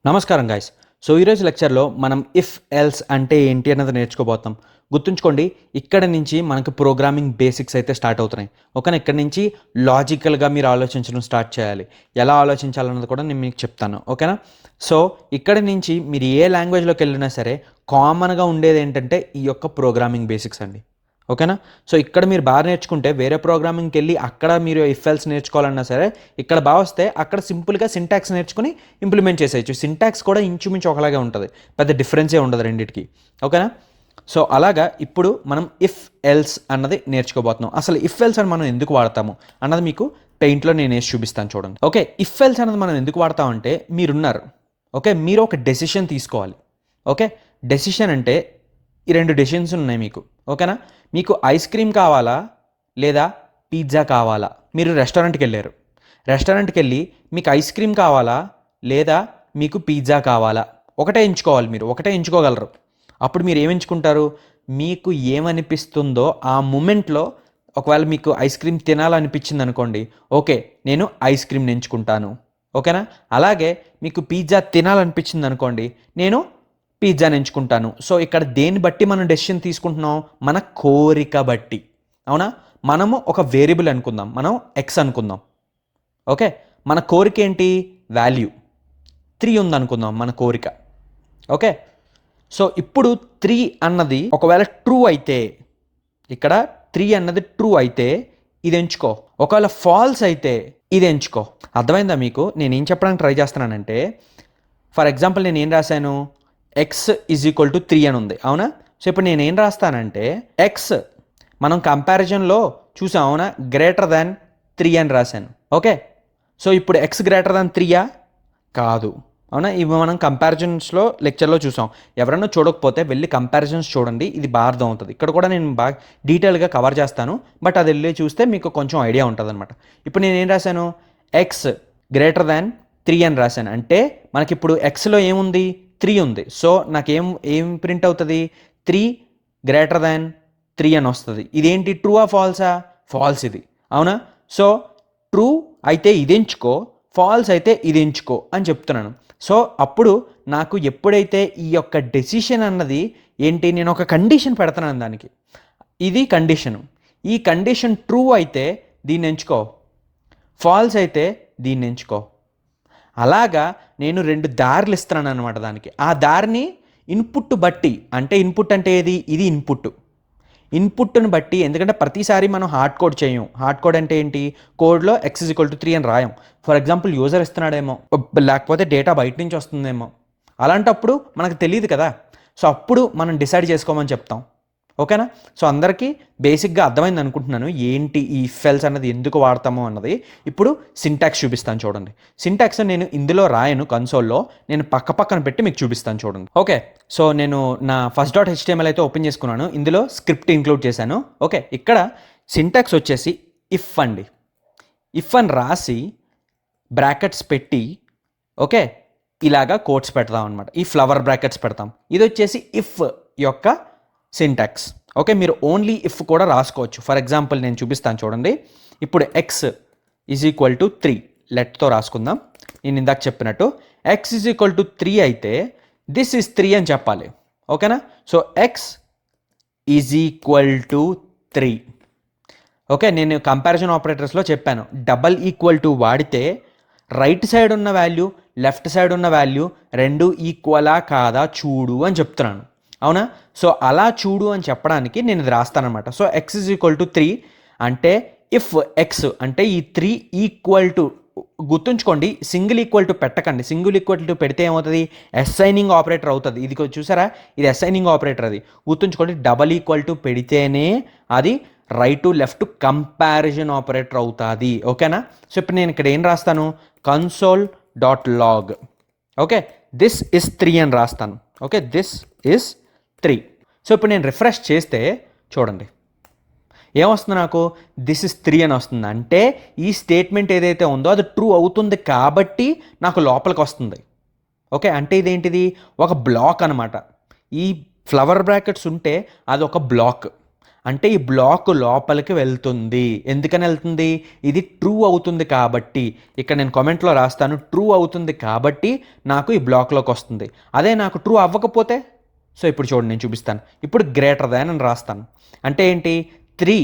నమస్కారం guys. So ఈరోజు లెక్చర్లో మనం ఇఫ్ ఎల్స్ అంటే ఏంటి అన్నది నేర్చుకోబోతాం. గుర్తుంచుకోండి, ఇక్కడ నుంచి మనకు ప్రోగ్రామింగ్ బేసిక్స్ అయితే స్టార్ట్ అవుతున్నాయి. ఓకేనా? ఇక్కడ నుంచి లాజికల్గా మీరు ఆలోచించడం స్టార్ట్ చేయాలి. ఎలా ఆలోచించాలన్నది కూడా నేను మీకు చెప్తాను. ఓకేనా? సో ఇక్కడ నుంచి మీరు ఏ లాంగ్వేజ్లోకి వెళ్ళినా సరే కామన్గా ఉండేది ఏంటంటే ఈ యొక్క ప్రోగ్రామింగ్ బేసిక్స్ అండి. ఓకేనా? సో ఇక్కడ మీరు బాగా నేర్చుకుంటే వేరే ప్రోగ్రామింగ్కి వెళ్ళి అక్కడ మీరు ఇఫ్ ఎల్స్ నేర్చుకోవాలన్నా సరే ఇక్కడ బాగా వస్తే అక్కడ సింపుల్గా సింటాక్స్ నేర్చుకుని ఇంప్లిమెంట్ చేసేయచ్చు. సింటాక్స్ కూడా ఇంచుమించు ఒకలాగే ఉంటుంది, పెద్ద డిఫరెన్సే ఉండదు రెండింటికి. ఓకేనా? సో అలాగా ఇప్పుడు మనం ఇఫ్ ఎల్స్ అన్నది నేర్చుకోబోతున్నాం. అసలు ఇఫ్ ఎల్స్ అని మనం ఎందుకు వాడతాము అన్నది మీకు పెయింట్లో నేను వేసి చూపిస్తాను చూడండి. ఓకే, ఇఫ్ ఎల్స్ అన్నది మనం ఎందుకు వాడతామంటే మీరున్నారు. ఓకే, మీరు ఒక డెసిషన్ తీసుకోవాలి. ఓకే, డెసిషన్ అంటే ఈ రెండు డెసిషన్స్ ఉన్నాయి మీకు. ఓకేనా? మీకు ఐస్ క్రీమ్ కావాలా లేదా పిజ్జా కావాలా? మీరు రెస్టారెంట్కి వెళ్ళారు. రెస్టారెంట్కి వెళ్ళి మీకు ఐస్ క్రీమ్ కావాలా లేదా మీకు పిజ్జా కావాలా? ఒకటే ఎంచుకోవాలి. మీరు ఒకటే ఎంచుకోగలరు. అప్పుడు మీరు ఏం ఎంచుకుంటారు? మీకు ఏమనిపిస్తుందో ఆ మూమెంట్లో, ఒకవేళ మీకు ఐస్ క్రీమ్ తినాలనిపించింది అనుకోండి, ఓకే నేను ఐస్ క్రీమ్ని ఎంచుకుంటాను. ఓకేనా? అలాగే మీకు పిజ్జా తినాలనిపించింది అనుకోండి, నేను పిజ్జాని ఎంచుకుంటాను. సో ఇక్కడ దేన్ని బట్టి మనం డెసిషన్ తీసుకుంటున్నాం? మన కోరిక బట్టి. అవునా? మనము ఒక వేరియబుల్ అనుకుందాం, మనం ఎక్స్ అనుకుందాం. ఓకే, మన కోరిక ఏంటి? వాల్యూ 3 ఉందనుకుందాం మన కోరిక. ఓకే, సో ఇప్పుడు 3 అన్నది ఒకవేళ ట్రూ అయితే, ఇక్కడ 3 అన్నది ట్రూ అయితే ఇది ఎంచుకో. ఒకవేళ ఫాల్స్ అయితే ఇది ఎంచుకో. అర్థమైందా మీకు? నేనేం చెప్పడానికి ట్రై చేస్తున్నానంటే, ఫర్ ఎగ్జాంపుల్ నేను ఏం రాశాను? ఎక్స్ ఈజ్ ఈక్వల్ టు 3 అని ఉంది. అవునా? సో ఇప్పుడు నేను ఏం రాస్తానంటే ఎక్స్ మనం కంపారిజన్లో చూసాం. అవునా? గ్రేటర్ దాన్ 3 అని రాశాను. ఓకే, సో ఇప్పుడు ఎక్స్ గ్రేటర్ దాన్ 3 కాదు. అవునా? ఇవి మనం కంపారిజన్స్లో లెక్చర్లో చూసాం. ఎవరైనా చూడకపోతే వెళ్ళి కంపారిజన్స్ చూడండి, ఇది బాగా అర్థం అవుతుంది. ఇక్కడ కూడా నేను బాగా డీటెయిల్గా కవర్ చేస్తాను, బట్ అది వెళ్ళి చూస్తే మీకు కొంచెం ఐడియా ఉంటుంది అనమాట. ఇప్పుడు నేను ఏం రాశాను? ఎక్స్ గ్రేటర్ దాన్ 3 అని రాశాను. అంటే మనకి ఇప్పుడు ఎక్స్లో ఏముంది? 3 ఉంది. సో నాకేం ఏం ప్రింట్ అవుతుంది? 3 గ్రేటర్ దాన్ 3 అని వస్తుంది. ఇదేంటి? ట్రూ ఆ ఫాల్సా? ఫాల్స్ ఇది. అవునా? సో ట్రూ అయితే ఇది ఎంచుకో, ఫాల్స్ అయితే ఇది ఎంచుకో అని చెప్తున్నాను. సో అప్పుడు నాకు ఎప్పుడైతే ఈ యొక్క డెసిషన్ అన్నది ఏంటి, నేను ఒక కండిషన్ పెడుతున్నాను దానికి. ఇది కండిషను. ఈ కండిషన్ ట్రూ అయితే దీన్ని ఎంచుకో, ఫాల్స్ అయితే దీన్ని ఎంచుకో. అలాగా నేను 2 దారులు ఇస్తున్నాను అనమాట దానికి. ఆ దారిని ఇన్పుట్ బట్టి, అంటే ఇన్పుట్ అంటే ఏది? ఇది ఇన్పుట్ని బట్టి. ఎందుకంటే ప్రతిసారి మనం హార్డ్ కోడ్ చేయం. హార్డ్ కోడ్ అంటే ఏంటి? కోడ్లో ఎక్స్ ఈజ్ ఈక్వల్ టు 3 అని రాయం. ఫర్ ఎగ్జాంపుల్ యూజర్ ఇస్తున్నాడేమో, లేకపోతే డేటా బయట నుంచి వస్తుందేమో, అలాంటప్పుడు మనకు తెలియదు కదా. సో అప్పుడు మనం డిసైడ్ చేసుకోమని చెప్తాం. ఓకేనా? సో అందరికీ బేసిక్గా అర్థమైంది అనుకుంటున్నాను ఏంటి ఈ ఇఫ్ ఎల్స్ అన్నది ఎందుకు వాడతాము అన్నది. ఇప్పుడు సింటాక్స్ చూపిస్తాను చూడండి. సింటాక్స్ నేను ఇందులో రాయను కన్సోల్లో, నేను పక్కన పెట్టి మీకు చూపిస్తాను చూడండి. ఓకే, సో నేను నా first.html అయితే ఓపెన్ చేసుకున్నాను. ఇందులో స్క్రిప్ట్ ఇంక్లూడ్ చేశాను. ఓకే, ఇక్కడ సింటాక్స్ వచ్చేసి ఇఫ్ అండి. ఇఫ్ అని రాసి బ్రాకెట్స్ పెట్టి, ఓకే ఇలాగా కోట్స్ పెడతాం అనమాట. ఈ ఫ్లవర్ బ్రాకెట్స్ పెడతాం. ఇది వచ్చేసి ఇఫ్ యొక్క సింటాక్స్. ఓకే, మీరు ఓన్లీ ఇఫ్ కూడా రాసుకోవచ్చు. ఫర్ ఎగ్జాంపుల్ నేను చూపిస్తాను చూడండి. ఇప్పుడు ఎక్స్ ఈజ్ ఈక్వల్ టు 3 లెట్తో రాసుకుందాం. నేను ఇందాక చెప్పినట్టు ఎక్స్ ఈజ్ ఈక్వల్ టు 3 అయితే దిస్ ఈజ్ 3 అని చెప్పాలి. ఓకేనా? So x is equal to 3. Okay, నేను కంపారిజన్ ఆపరేటర్స్లో చెప్పాను, డబల్ ఈక్వల్ టు వాడితే రైట్ సైడ్ ఉన్న వాల్యూ లెఫ్ట్ సైడ్ ఉన్న వాల్యూ రెండు ఈక్వలా కాదా చూడు అని చెప్తున్నాను. అవునా? సో అలా చూడు అని చెప్పడానికి నేను ఇది రాస్తానమాట. So x is equal to 3 అంటే ఇఫ్ ఎక్స్ అంటే ఈ 3 ఈక్వల్ టు, గుర్తుంచుకోండి సింగిల్ ఈక్వల్ టు పెట్టకండి. సింగిల్ ఈక్వల్ టు పెడితే ఏమవుతుంది? అసైనింగ్ ఆపరేటర్ అవుతుంది. ఇది చూసారా? ఇది అసైనింగ్ ఆపరేటర్. అది గుర్తుంచుకోండి. డబల్ ఈక్వల్ టు పెడితేనే అది right to left comparison operator అవుతుంది. ఓకేనా? సో ఇప్పుడు నేను ఇక్కడ ఏం రాస్తాను? console.log. ఓకే, దిస్ ఇస్ 3 అని రాస్తాను. Okay, this is 3. సో ఇప్పుడు నేను రిఫ్రెష్ చేస్తే చూడండి ఏమొస్తుంది నాకు? దిస్ ఇస్ 3 అని వస్తుంది. అంటే ఈ స్టేట్మెంట్ ఏదైతే ఉందో అది ట్రూ అవుతుంది కాబట్టి నాకు లోపలికి వస్తుంది. ఓకే, అంటే ఇదేంటిది? ఒక బ్లాక్ అనమాట. ఈ ఫ్లవర్ బ్రాకెట్స్ ఉంటే అది ఒక బ్లాక్. అంటే ఈ బ్లాక్ లోపలికి వెళ్తుంది. ఎందుకని వెళ్తుంది? ఇది ట్రూ అవుతుంది కాబట్టి. ఇక్కడ నేను కామెంట్లో రాస్తాను, ట్రూ అవుతుంది కాబట్టి నాకు ఈ బ్లాక్లోకి వస్తుంది. అదే నాకు ట్రూ అవ్వకపోతే, సో ఇప్పుడు చూడండి నేను చూపిస్తాను. ఇప్పుడు గ్రేటర్ దాన్ అని రాస్తాను. అంటే ఏంటి? 3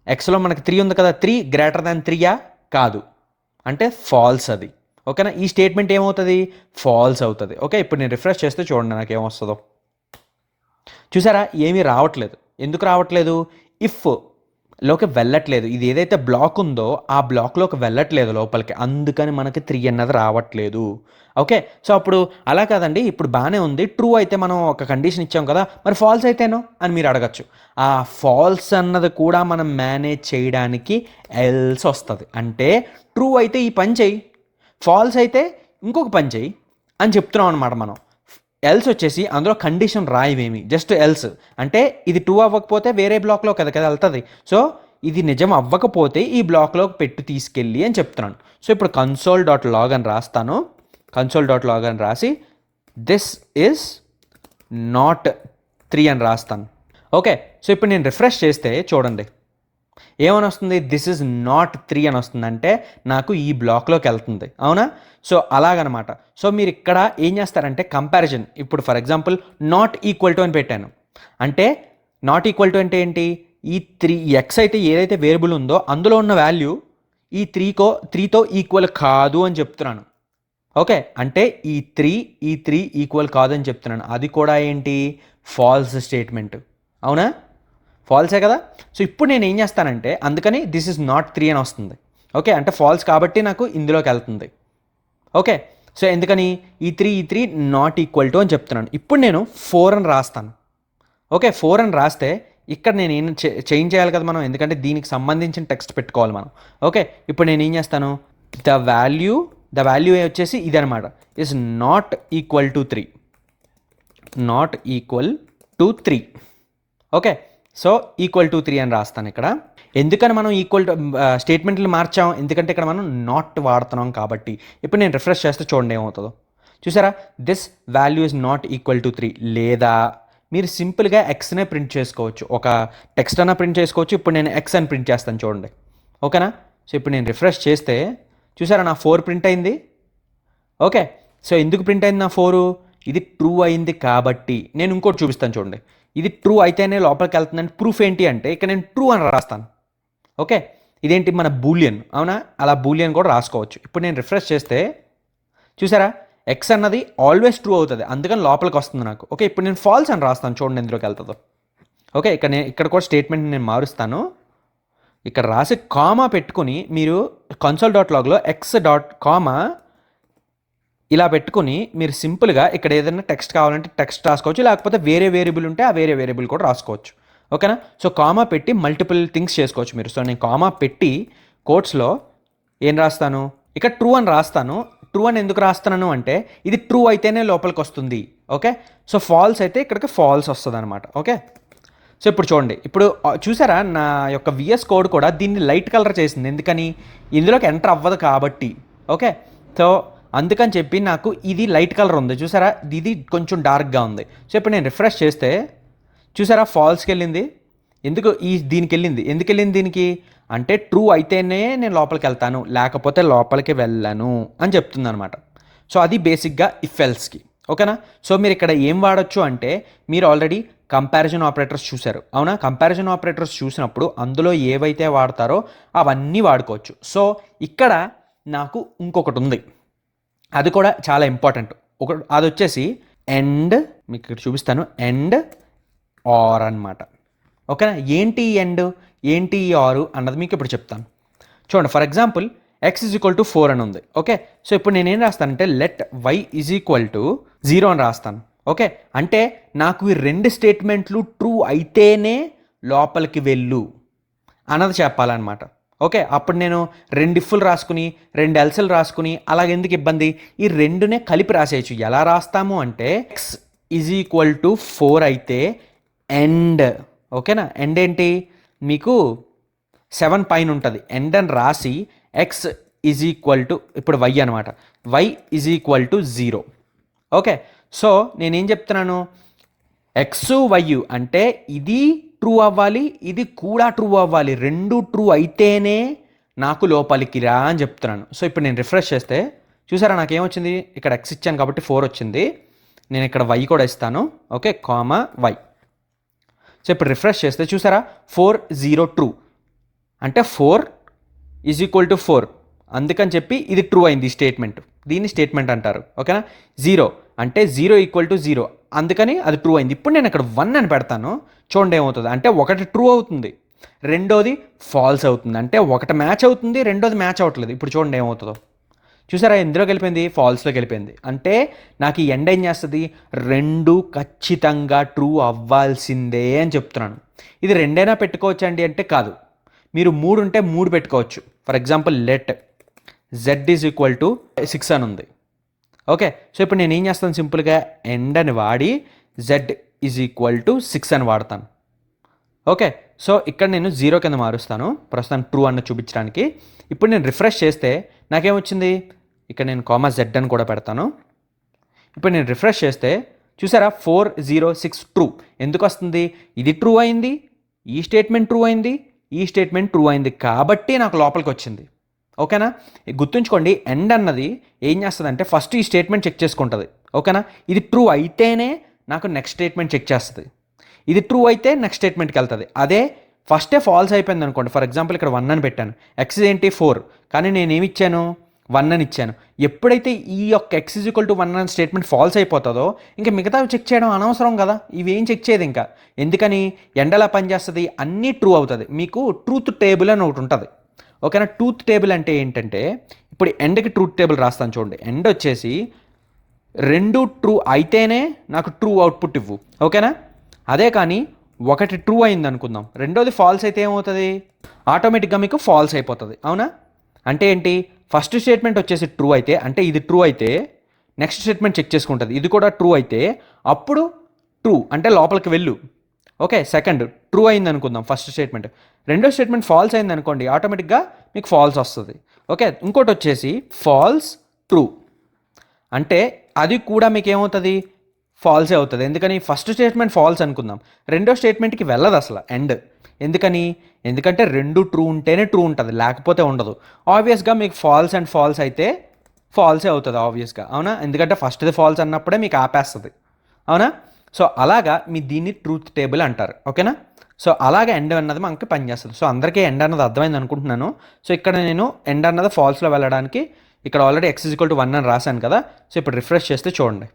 ఎక్స్లో మనకి 3 ఉంది కదా, 3 గ్రేటర్ దాన్ 3యా? కాదు, అంటే ఫాల్స్ అది. ఓకేనా? ఈ స్టేట్మెంట్ ఏమవుతుంది? ఫాల్స్ అవుతుంది. ఓకే, ఇప్పుడు నేను రిఫ్రెష్ చేస్తే చూడండి నాకు ఏమొస్తుందో. చూసారా, ఏమీ రావట్లేదు. ఎందుకు రావట్లేదు? ఇఫ్ లోకి వెళ్ళట్లేదు. ఇది ఏదైతే బ్లాక్ ఉందో ఆ బ్లాక్లోకి వెళ్ళట్లేదు లోపలికి, అందుకని మనకి 3 అన్నది రావట్లేదు. ఓకే, సో అప్పుడు అలా కాదండి, ఇప్పుడు బాగానే ఉంది, ట్రూ అయితే మనం ఒక కండిషన్ ఇచ్చాం కదా, మరి ఫాల్స్ అయితేనో అని మీరు అడగచ్చు. ఆ ఫాల్స్ అన్నది కూడా మనం మేనేజ్ చేయడానికి ఎల్స్ వస్తుంది. అంటే ట్రూ అయితే ఈ పని చేయి, ఫాల్స్ అయితే ఇంకొక పని చేయి అని చెప్తున్నాం అనమాట మనం. ఎల్స్ వచ్చేసి అందులో కండిషన్ రాయవేమి, జస్ట్ ఎల్స్ అంటే ఇది ట్రూ అవ్వకపోతే వేరే బ్లాక్లో కదా వెళ్తుంది. సో ఇది నిజం అవ్వకపోతే ఈ బ్లాక్లోకి పెట్టి తీసుకెళ్ళి అని చెప్తున్నాను. సో ఇప్పుడు console.log అని రాస్తాను. console.log అని రాసి దిస్ ఈజ్ నాట్ 3 అని రాస్తాను. ఓకే, సో ఇప్పుడు నేను రిఫ్రెష్ చేస్తే చూడండి ఏమని వస్తుంది? దిస్ ఈజ్ నాట్ 3 అని వస్తుంది. అంటే నాకు ఈ బ్లాక్లోకి వెళ్తుంది. అవునా? సో అలాగనమాట. సో మీరు ఇక్కడ ఏం చేస్తారంటే కంపారిజన్, ఇప్పుడు for example not equal to అని పెట్టాను. అంటే నాట్ ఈక్వల్ టు అంటే ఏంటి? ఈ 3 ఎక్స్ అయితే ఏదైతే వేరియబుల్ ఉందో అందులో ఉన్న వాల్యూ ఈ 3తో ఈక్వల్ కాదు అని చెప్తున్నాను. ఓకే, అంటే ఈ 3 ఈక్వల్ కాదు అని చెప్తున్నాను. అది కూడా ఏంటి? False statement. అవునా? ఫాల్సే కదా. సో ఇప్పుడు నేను ఏం చేస్తానంటే, అందుకని దిస్ ఇస్ నాట్ 3 అని వస్తుంది. ఓకే, అంటే ఫాల్స్ కాబట్టి నాకు ఇందులోకి వెళ్తుంది. ఓకే, సో ఎందుకని? ఈ 3 నాట్ ఈక్వల్ టు అని చెప్తున్నాను. ఇప్పుడు నేను 4 అని రాస్తాను. ఓకే, 4 అని రాస్తే ఇక్కడ నేను ఏం చేంజ్ చేయాలి కదా మనం, ఎందుకంటే దీనికి సంబంధించిన టెక్స్ట్ పెట్టుకోవాలి మనం. ఓకే, ఇప్పుడు నేను ఏం చేస్తాను? ద వాల్యూ వచ్చేసి ఇదనమాట, is not equal to 3. Not equal to 3. Okay, so equal to 3 అని రాస్తాను ఇక్కడ. ఎందుకని మనం ఈక్వల్ టు స్టేట్మెంట్లు మార్చాం? ఎందుకంటే ఇక్కడ మనం నాట్ వాడుతున్నాం కాబట్టి. ఇప్పుడు నేను రిఫ్రెష్ చేస్తే చూడండి ఏమవుతుందో. చూసారా, this value is not equal to 3. లేదా మీరు సింపుల్గా ఎక్స్నే ప్రింట్ చేసుకోవచ్చు, ఒక టెక్స్ట్ అన్న ప్రింట్ చేసుకోవచ్చు. ఇప్పుడు నేను ఎక్స్ అని ప్రింట్ చేస్తాను చూడండి. ఓకేనా? సో ఇప్పుడు నేను రిఫ్రెష్ చేస్తే చూసారా నా 4 ప్రింట్ అయింది. ఓకే, సో ఎందుకు ప్రింట్ అయింది నా 4? ఇది ట్రూ అయింది కాబట్టి. నేను ఇంకోటి చూపిస్తాను చూడండి. ఇది ట్రూ అయితేనే లోపలికి వెళ్తుందని ప్రూఫ్ ఏంటి అంటే ఇక్కడ నేను ట్రూ అని రాస్తాను. ఓకే, ఇదేంటి? మన బూలియన్. అవునా? అలా బూలియన్ కూడా రాసుకోవచ్చు. ఇప్పుడు నేను రిఫ్రెష్ చేస్తే చూసారా, ఎక్స్ అన్నది ఆల్వేస్ ట్రూ అవుతుంది, అందుకని లోపలికి వస్తుంది నాకు. ఓకే, ఇప్పుడు నేను ఫాల్స్ అని రాస్తాను చూడండి ఎందులోకి వెళ్తుందో. ఓకే, ఇక్కడ కూడా స్టేట్మెంట్ నేను మారుస్తాను. ఇక్కడ రాసి కామా పెట్టుకుని మీరు console.logలో x.కామా ఇలా పెట్టుకుని మీరు సింపుల్గా ఇక్కడ ఏదైనా టెక్స్ట్ కావాలంటే టెక్స్ట్ రాసుకోవచ్చు, లేకపోతే వేరే వేరియబుల్ ఉంటే ఆ వేరే వేరియబుల్ కూడా రాసుకోవచ్చు. ఓకేనా? సో కామా పెట్టి మల్టిపుల్ థింగ్స్ చేసుకోవచ్చు మీరు. సో నేను కామా పెట్టి కోట్స్లో ఏం రాస్తాను? ఇక్కడ ట్రూ అని రాస్తాను. ట్రూ అని ఎందుకు రాస్తున్నాను అంటే ఇది ట్రూ అయితేనే లోపలికి వస్తుంది. ఓకే, సో ఫాల్స్ అయితే ఇక్కడికి ఫాల్స్ వస్తుంది అనమాట. ఓకే, సో ఇప్పుడు చూడండి, ఇప్పుడు చూసారా నా యొక్క విఎస్ కోడ్ కూడా దీన్ని లైట్ కలర్ చేసింది. ఎందుకని? ఇందులోకి ఎంటర్ అవ్వదు కాబట్టి. ఓకే, సో అందుకని చెప్పి నాకు ఇది లైట్ కలర్ ఉంది. చూసారా, ఇది కొంచెం డార్క్గా ఉంది. సో ఇప్పుడు నేను రిఫ్రెష్ చేస్తే చూసారా ఫాల్స్కి వెళ్ళింది. దీనికి వెళ్ళింది. ఎందుకు వెళ్ళింది దీనికి? అంటే ట్రూ అయితేనే నేను లోపలికి వెళ్తాను, లేకపోతే లోపలికి వెళ్ళను అని చెప్తుంది అనమాట. సో అది బేసిక్గా ఇఫ్ ఎల్స్కి. ఓకేనా? సో మీరు ఇక్కడ ఏం వాడచ్చు అంటే మీరు ఆల్రెడీ కంపారిజన్ ఆపరేటర్స్ చూశారు. అవునా? కంపారిజన్ ఆపరేటర్స్ చూసినప్పుడు అందులో ఏవైతే వాడతారో అవన్నీ వాడుకోవచ్చు. సో ఇక్కడ నాకు ఇంకొకటి ఉంది, అది కూడా చాలా ఇంపార్టెంట్. అది వచ్చేసి ఎండ్. మీకు ఇక్కడ చూపిస్తాను, ఎండ్ ఆర్ అన్నమాట. ఓకేనా? ఏంటి ఎండ్, ఏంటి ఆరు అన్నది మీకు ఇప్పుడు చెప్తాను. చూడండి, for example x is equal to 4 అని ఉంది. ఓకే, సో ఇప్పుడు నేనేం రాస్తానంటే let y is equal to 0 అని రాస్తాను. ఓకే, అంటే నాకు ఈ 2 స్టేట్మెంట్లు ట్రూ అయితేనే లోపలికి వెళ్ళు అన్నది చెప్పాలన్నమాట. ఓకే, అప్పుడు నేను 2 ఇఫ్లు రాసుకుని 2 ఎల్స్లు రాసుకుని అలాగెందుకు ఇబ్బంది? ఈ 2నే కలిపి రాసేయచ్చు. ఎలా రాస్తాము అంటే ఎక్స్ ఈజ్ ఈక్వల్ టు 4 అయితే ఎండ్. ఓకేనా? ఎండ్ ఏంటి? మీకు 7 పైన ఉంటుంది. ఎండ్ అని రాసి ఎక్స్ ఈజ్ ఈక్వల్ టు ఇప్పుడు వై అనమాట, y is equal to 0. Okay, so నేనేం చెప్తున్నాను? ఎక్స్ వై అంటే ఇది ట్రూ అవ్వాలి, ఇది కూడా ట్రూ అవ్వాలి. రెండు ట్రూ అయితేనే నాకు లోపలికి రా అని చెప్తున్నాను. సో ఇప్పుడు నేను రిఫ్రెష్ చేస్తే చూసారా నాకేమొచ్చింది, ఇక్కడ ఎక్స్ ఇచ్చాను కాబట్టి 4 వచ్చింది. నేను ఇక్కడ వై కూడా ఇస్తాను. Okay, comma y. సో ఇప్పుడు రిఫ్రెష్ చేస్తే చూసారా 4 0 ట్రూ అంటే 4 = 4. అందుకని చెప్పి ఇది ట్రూ అయింది ఈ స్టేట్మెంట్. దీన్ని స్టేట్మెంట్ అంటారు. ఓకేనా. 0 అంటే 0 = 0, అందుకని అది ట్రూ అయింది. ఇప్పుడు నేను ఇక్కడ 1 అని పెడతాను. చూడండి ఏమవుతుంది అంటే ఒకటి ట్రూ అవుతుంది, రెండోది ఫాల్స్ అవుతుంది. అంటే ఒకటి మ్యాచ్ అవుతుంది, రెండోది మ్యాచ్ అవ్వట్లేదు. ఇప్పుడు చూడండి ఏమవుతుందో. చూసారా ఎందులోకి వెళ్ళిపోయింది, ఫాల్స్లోకి వెళ్ళిపోయింది. అంటే నాకు ఈ ఎండ్ ఏం చేస్తుంది, రెండు ఖచ్చితంగా ట్రూ అవ్వాల్సిందే అని చెప్తున్నాను. ఇది రెండైనా పెట్టుకోవచ్చు అండి అంటే కాదు, మీరు 3 ఉంటే 3 పెట్టుకోవచ్చు. ఫర్ ఎగ్జాంపుల్ లెట్ z = 6 అని ఉంది. ఓకే, సో ఇప్పుడు నేను ఏం చేస్తాను, సింపుల్గా ఎండ్ అని వాడి z = 6 అని వాడతాను. ఓకే, సో ఇక్కడ నేను 0 కింద మారుస్తాను ప్రస్తుతం ట్రూ అన్న చూపించడానికి. ఇప్పుడు నేను రిఫ్రెష్ చేస్తే నాకేమొచ్చింది, ఇక్కడ నేను కామా z అని కూడా పెడతాను. ఇప్పుడు నేను రిఫ్రెష్ చేస్తే చూసారా 4 0 6 ట్రూ. ఎందుకు వస్తుంది, ఇది ట్రూ అయింది, ఈ స్టేట్మెంట్ ట్రూ అయింది, ఈ స్టేట్మెంట్ ట్రూ అయింది కాబట్టి నాకు లోపలికి వచ్చింది. ఓకేనా. గుర్తుంచుకోండి ఎండ్ అన్నది ఏం చేస్తుంది అంటే ఫస్ట్ ఈ స్టేట్మెంట్ చెక్ చేసుకుంటుంది. ఓకేనా. ఇది ట్రూ అయితేనే నాకు నెక్స్ట్ స్టేట్మెంట్ చెక్ చేస్తుంది. ఇది ట్రూ అయితే నెక్స్ట్ స్టేట్మెంట్కి వెళ్తుంది. అదే ఫస్టే ఫాల్స్ అయిపోయింది అనుకోండి, ఫర్ ఎగ్జాంపుల్ ఇక్కడ 1 అని పెట్టాను, x ఏంటి 4, కానీ నేనేమి ఇచ్చాను 1 అని ఇచ్చాను. ఎప్పుడైతే ఈ యొక్క x = 1 అని స్టేట్మెంట్ ఫాల్స్ అయిపోతుందో ఇంకా మిగతావి చెక్ చేయడం అనవసరం కదా, ఇవేం చెక్ చేయదు ఇంకా. ఎందుకని ఎండ్ ఎలా పనిచేస్తుంది, అన్నీ ట్రూ అవుతుంది. మీకు ట్రూత్ టేబుల్ అని ఒకటి ఉంటుంది. ఓకేనా. ట్రూత్ టేబుల్ అంటే ఏంటంటే ఇప్పుడు ఎండ్కి ట్రూత్ టేబుల్ రాస్తాను చూడండి. ఎండ్ వచ్చేసి రెండు ట్రూ అయితేనే నాకు ట్రూ అవుట్పుట్ ఇవ్వు. ఓకేనా. అదే కానీ ఒకటి ట్రూ అయింది అనుకుందాం, రెండోది ఫాల్స్ అయితే ఏమవుతుంది, ఆటోమేటిక్గా మీకు ఫాల్స్ అయిపోతుంది. అవునా. అంటే ఏంటి, ఫస్ట్ స్టేట్మెంట్ వచ్చేసి ట్రూ అయితే, అంటే ఇది ట్రూ అయితే నెక్స్ట్ స్టేట్మెంట్ చెక్ చేసుకుంటుంది, ఇది కూడా ట్రూ అయితే అప్పుడు ట్రూ అంటే లోపలికి వెళ్ళు. ఓకే, సెకండ్ ట్రూ అయింది అనుకుందాం ఫస్ట్ స్టేట్మెంట్, రెండో స్టేట్మెంట్ ఫాల్స్ అయింది అనుకోండి, ఆటోమేటిక్గా మీకు ఫాల్స్ వస్తుంది. ఓకే, ఇంకోటి వచ్చేసి ఫాల్స్ ట్రూ అంటే అది కూడా మీకు ఏమవుతుంది, ఫాల్సే అవుతుంది. ఎందుకని ఫస్ట్ స్టేట్మెంట్ ఫాల్స్ అనుకుందాం, రెండో స్టేట్మెంట్కి వెళ్ళదు అసలు ఎండ్. ఎందుకంటే రెండు ట్రూ ఉంటేనే ట్రూ ఉంటుంది, లేకపోతే ఉండదు. ఆబ్వియస్గా మీకు ఫాల్స్ అండ్ ఫాల్స్ అయితే ఫాల్సే అవుతుంది ఆబ్వియస్గా. అవునా. ఎందుకంటే ఫస్ట్ది ఫాల్స్ అన్నప్పుడే మీకు ఆపేస్తుంది. అవునా. సో అలాగా మీ దీన్ని ట్రూత్ టేబుల్ అంటారు. ఓకేనా. సో అలాగే ఎండ్ అన్నది మనకి పనిచేస్తుంది. సో అందరికీ ఎండ్ అన్నది అర్థమైంది అనుకుంటున్నాను. సో ఇక్కడ నేను ఎండ్ అన్నది ఫాల్స్లో వెళ్ళడానికి ఇక్కడ ఆల్రెడీ x = 1 అని రాశాను కదా. సో ఇప్పుడు రిఫ్రెష్ చేస్తే చూడండి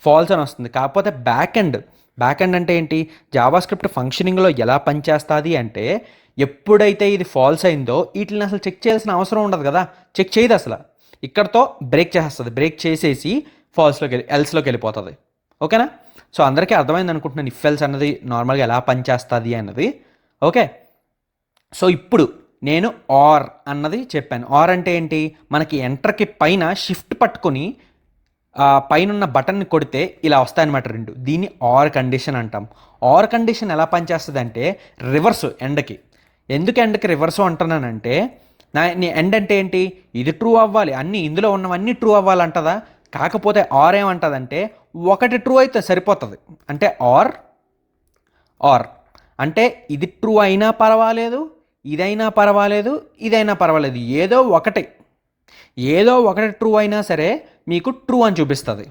ఫాల్స్ అని వస్తుంది. కాకపోతే బ్యాక్ ఎండ్ అంటే ఏంటి, జావా స్క్రిప్ట్ ఫంక్షనింగ్లో ఎలా పనిచేస్తుంది అంటే ఎప్పుడైతే ఇది ఫాల్స్ అయిందో వీటిని అసలు చెక్ చేయాల్సిన అవసరం ఉండదు కదా, చెక్ చేయదు అసలు. ఇక్కడతో బ్రేక్ చేసేస్తుంది, బ్రేక్ చేసేసి ఎల్స్లోకి వెళ్ళిపోతుంది. ఓకేనా. సో అందరికీ అర్థమైంది అనుకుంటున్నాను ఇఫ్ ఎల్స్ అన్నది నార్మల్గా ఎలా పనిచేస్తుంది అన్నది. ఓకే, సో ఇప్పుడు నేను ఆర్ అన్నది చెప్పాను. ఆర్ అంటే ఏంటి, మనకి ఎంటర్కి పైన షిఫ్ట్ పట్టుకొని పైన ఉన్న బటన్ని కొడితే ఇలా వస్తాయన్నమాట రెండు. దీన్ని ఆర్ కండిషన్ అంటాం. ఆర్ కండిషన్ ఎలా పనిచేస్తుంది అంటే రివర్స్ ఎండ్కి. ఎందుకు ఎండ్కి రివర్స్ అంటున్నానంటే నీ ఎండ్ అంటే ఏంటి, ఇది ట్రూ అవ్వాలి, అన్నీ ఇందులో ఉన్నవన్నీ ట్రూ అవ్వాలంటదా. కాకపోతే ఆర్ ఏమంటుందంటే ఒకటి ట్రూ అయితే సరిపోతుంది. అంటే ఆర్ అంటే ఇది ట్రూ అయినా పర్వాలేదు, ఇదైనా పర్వాలేదు, ఇదైనా పర్వాలేదు, ఏదో ఒకటి ట్రూ అయినా సరే మీకు ట్రూ అని చూపిస్తుంది.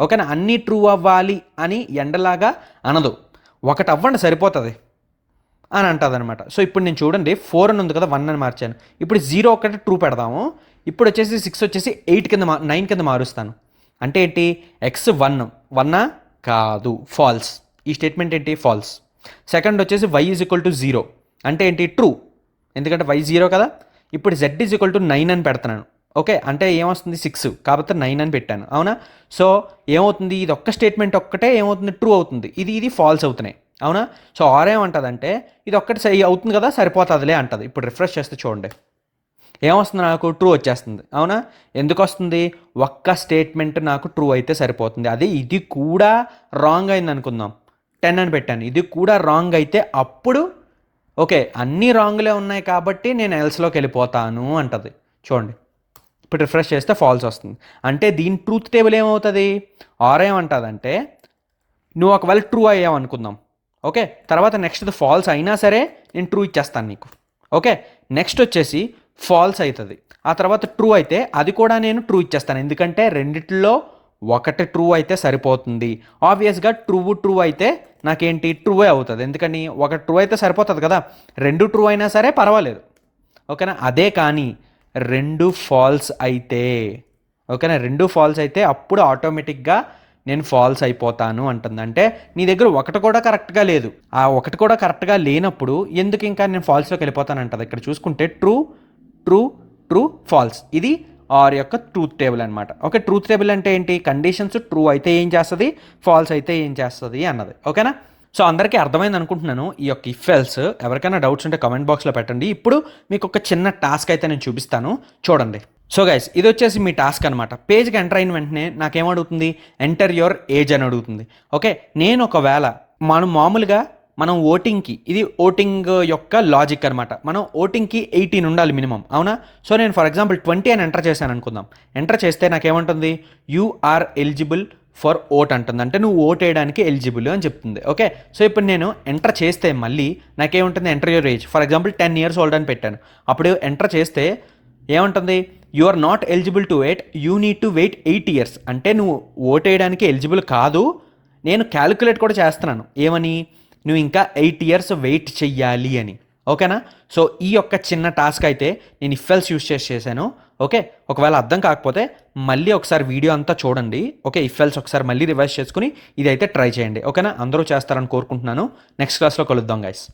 ఓకేనా. అన్నీ ట్రూ అవ్వాలి అని ఎండలాగా అనదు, ఒకటి అవ్వండి సరిపోతుంది అని అంటుంది అనమాట. సో ఇప్పుడు నేను చూడండి 4 అని ఉంది కదా, 1 అని మార్చాను. ఇప్పుడు 0 ఒకటి ట్రూ పెడదాము. ఇప్పుడు వచ్చేసి 6 వచ్చేసి 9 కింద మారుస్తాను. అంటే ఏంటి, x 1 కాదు, ఫాల్స్. ఈ స్టేట్మెంట్ ఏంటి, ఫాల్స్. సెకండ్ వచ్చేసి y = 0 అంటే ఏంటి, ట్రూ. ఎందుకంటే y 0 కదా. ఇప్పుడు z = 9 అని పెడుతున్నాను. ఓకే, అంటే ఏమొస్తుంది 6 కాబట్టి 9 అని పెట్టాను. అవునా. సో ఏమవుతుంది, ఇది ఒక్క స్టేట్మెంట్ ఒక్కటే ఏమవుతుంది, ట్రూ అవుతుంది, ఇది ఫాల్స్ అవుతున్నాయి. అవునా. సో ఆర్ ఏమంటుంది అంటే ఇది ఒక్కటి సరి అవుతుంది కదా, సరిపోతుందిలే అంటుంది. ఇప్పుడు రిఫ్రెష్ చేస్తే చూడండి ఏమొస్తుంది, నాకు ట్రూ వచ్చేస్తుంది. అవునా. ఎందుకు వస్తుంది, ఒక్క స్టేట్మెంట్ నాకు ట్రూ అయితే సరిపోతుంది. అదే ఇది కూడా రాంగ్ అయింది అనుకుందాం, 10 అని పెట్టాను, ఇది కూడా రాంగ్ అయితే అప్పుడు ఓకే అన్నీ రాంగ్లే ఉన్నాయి కాబట్టి నేను ఎల్స్లోకి వెళ్ళిపోతాను అంటది. చూడండి ఇప్పుడు రిఫ్రెష్ చేస్తే ఫాల్స్ వస్తుంది. అంటే దీని ట్రూత్ టేబుల్ ఏమవుతుంది, ఆర్ ఏమంటుంది అంటే నువ్వు ఒకవేళ ట్రూ అయ్యావు అనుకుందాం. ఓకే, తర్వాత నెక్స్ట్ ఫాల్స్ అయినా సరే నేను ట్రూ ఇచ్చేస్తాను నీకు. ఓకే, నెక్స్ట్ వచ్చేసి ఫాల్స్ అవుతుంది, ఆ తర్వాత ట్రూ అయితే అది కూడా నేను ట్రూ ఇచ్చేస్తాను, ఎందుకంటే రెండిట్లో ఒకటి ట్రూ అయితే సరిపోతుంది. ఆబ్వియస్గా ట్రూ అయితే నాకేంటి ట్రూవే అవుతుంది, ఎందుకని ఒక ట్రూ అయితే సరిపోతుంది కదా, రెండు ట్రూ అయినా సరే పర్వాలేదు. ఓకేనా, అదే కానీ రెండు ఫాల్స్ అయితే, ఓకేనా, రెండు ఫాల్స్ అయితే అప్పుడు ఆటోమేటిక్గా నేను ఫాల్స్ అయిపోతాను అంటుంది. అంటే నీ దగ్గర ఒకటి కూడా కరెక్ట్గా లేదు, ఆ ఒకటి కూడా కరెక్ట్గా లేనప్పుడు ఎందుకు ఇంకా నేను ఫాల్స్లోకి వెళ్ళిపోతాను అంటుంది. ఇక్కడ చూసుకుంటే ట్రూ ట్రూ ట్రూ ఫాల్స్, ఇది ఆర్ యొక్క ట్రూత్ టేబుల్ అనమాట. ఓకే, ట్రూత్ టేబుల్ అంటే ఏంటి, కండిషన్స్ ట్రూ అయితే ఏం చేస్తుంది, ఫాల్స్ అయితే ఏం చేస్తుంది అన్నది. ఓకేనా, సో అందరికీ అర్థమైంది అనుకుంటున్నాను ఈ యొక్క ఇఫ్ ఎల్స్. ఎవరికైనా డౌట్స్ ఉంటే కమెంట్ బాక్స్లో పెట్టండి. ఇప్పుడు మీకు ఒక చిన్న టాస్క్ అయితే నేను చూపిస్తాను, చూడండి. సో గైస్, ఇది వచ్చేసి మీ టాస్క్ అనమాట. పేజ్కి ఎంటర్ అయిన వెంటనే నాకేమడుగుతుంది, ఎంటర్ యువర్ ఏజ్ అని అడుగుతుంది. ఓకే, నేను ఒకవేళ మనం ఓటింగ్కి, ఇది ఓటింగ్ యొక్క లాజిక్ అనమాట, మనం ఓటింగ్కి 18 ఉండాలి మినిమం, అవునా? సో నేను ఫర్ ఎగ్జాంపుల్ 20 అని ఎంటర్ చేశాను అనుకుందాం. ఎంటర్ చేస్తే నాకేమంటుంది, you are eligible for vote అంటుంది, అంటే నువ్వు ఓట్ వేయడానికి ఎలిజిబుల్ అని చెప్తుంది. ఓకే, సో ఇప్పుడు నేను ఎంటర్ చేస్తే మళ్ళీ నాకేముంటుంది, enter your age, for example 10 years old అని పెట్టాను. అప్పుడు ఎంటర్ చేస్తే ఏమంటుంది, you are not eligible to wait, you need to wait 8 years, అంటే నువ్వు ఓట్ వేయడానికి ఎలిజిబుల్ కాదు. నేను క్యాలిక్యులేట్ కూడా చేస్తున్నాను, ఏమని, నువ్వు ఇంకా 8 years వెయిట్ చెయ్యాలి అని. ఓకేనా, సో ఈ యొక్క చిన్న టాస్క్ అయితే నేను ఇఫ్ఎల్స్ యూస్ చేశాను. ఓకే, ఒకవేళ అర్థం కాకపోతే మళ్ళీ ఒకసారి వీడియో అంతా చూడండి. ఓకే, ఇఫ్ఎల్స్ ఒకసారి మళ్ళీ రివైజ్ చేసుకుని ఇదైతే ట్రై చేయండి. ఓకేనా, అందరూ చేస్తారని కోరుకుంటున్నాను. నెక్స్ట్ క్లాస్లో కలుద్దాం గైస్.